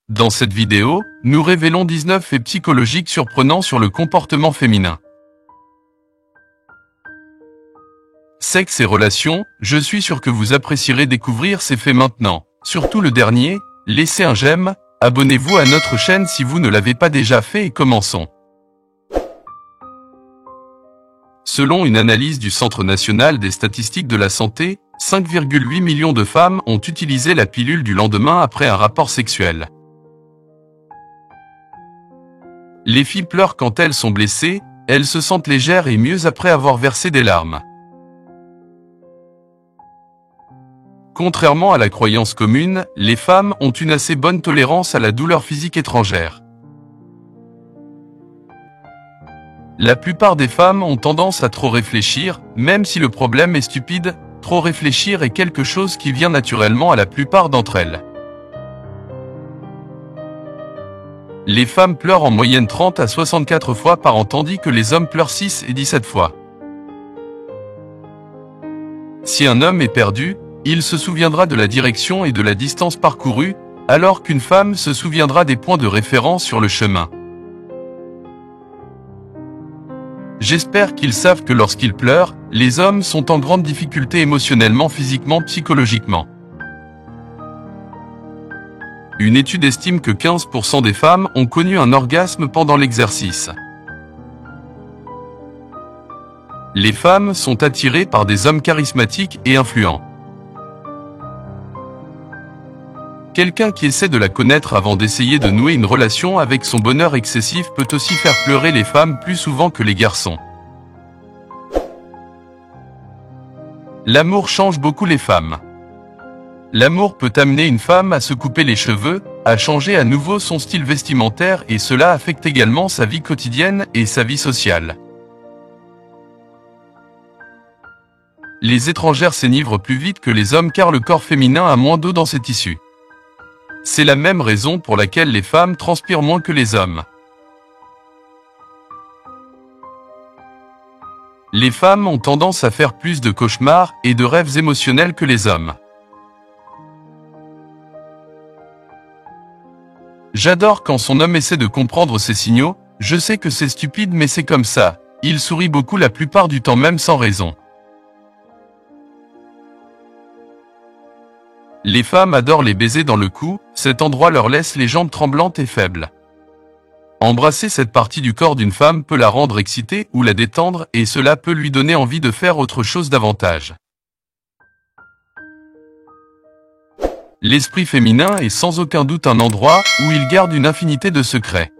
Dans cette vidéo, nous révélons 19 faits psychologiques surprenants sur le comportement féminin. Sexe et relations, je suis sûr que vous apprécierez découvrir ces faits maintenant. Surtout le dernier, laissez un j'aime, abonnez-vous à notre chaîne si vous ne l'avez pas déjà fait et commençons. Selon une analyse du Centre national des statistiques de la santé, 5,8 millions de femmes ont utilisé la pilule du lendemain après un rapport sexuel. Les filles pleurent quand elles sont blessées, elles se sentent légères et mieux après avoir versé des larmes. Contrairement à la croyance commune, les femmes ont une assez bonne tolérance à la douleur physique étrangère. La plupart des femmes ont tendance à trop réfléchir, même si le problème est stupide, trop réfléchir est quelque chose qui vient naturellement à la plupart d'entre elles. Les femmes pleurent en moyenne 30 à 64 fois par an tandis que les hommes pleurent 6 et 17 fois. Si un homme est perdu, il se souviendra de la direction et de la distance parcourue, alors qu'une femme se souviendra des points de référence sur le chemin. J'espère qu'ils savent que lorsqu'ils pleurent, les hommes sont en grande difficulté émotionnellement, physiquement, psychologiquement. Une étude estime que 15% des femmes ont connu un orgasme pendant l'exercice. Les femmes sont attirées par des hommes charismatiques et influents. Quelqu'un qui essaie de la connaître avant d'essayer de nouer une relation avec son bonheur excessif peut aussi faire pleurer les femmes plus souvent que les garçons. L'amour change beaucoup les femmes. L'amour peut amener une femme à se couper les cheveux, à changer à nouveau son style vestimentaire et cela affecte également sa vie quotidienne et sa vie sociale. Les étrangères s'enivrent plus vite que les hommes car le corps féminin a moins d'eau dans ses tissus. C'est la même raison pour laquelle les femmes transpirent moins que les hommes. Les femmes ont tendance à faire plus de cauchemars et de rêves émotionnels que les hommes. J'adore quand son homme essaie de comprendre ses signaux, je sais que c'est stupide mais c'est comme ça, il sourit beaucoup la plupart du temps même sans raison. Les femmes adorent les baisers dans le cou, cet endroit leur laisse les jambes tremblantes et faibles. Embrasser cette partie du corps d'une femme peut la rendre excitée ou la détendre et cela peut lui donner envie de faire autre chose davantage. L'esprit féminin est sans aucun doute un endroit où il garde une infinité de secrets.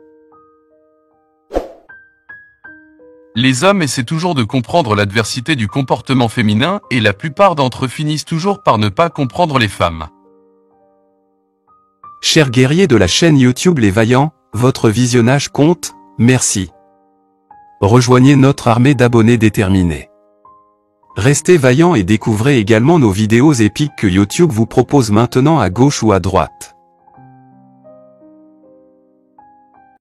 Les hommes essaient toujours de comprendre l'adversité du comportement féminin et la plupart d'entre eux finissent toujours par ne pas comprendre les femmes. Chers guerriers de la chaîne YouTube Les Vaillants, votre visionnage compte, merci. Rejoignez notre armée d'abonnés déterminés. Restez vaillants et découvrez également nos vidéos épiques que YouTube vous propose maintenant à gauche ou à droite.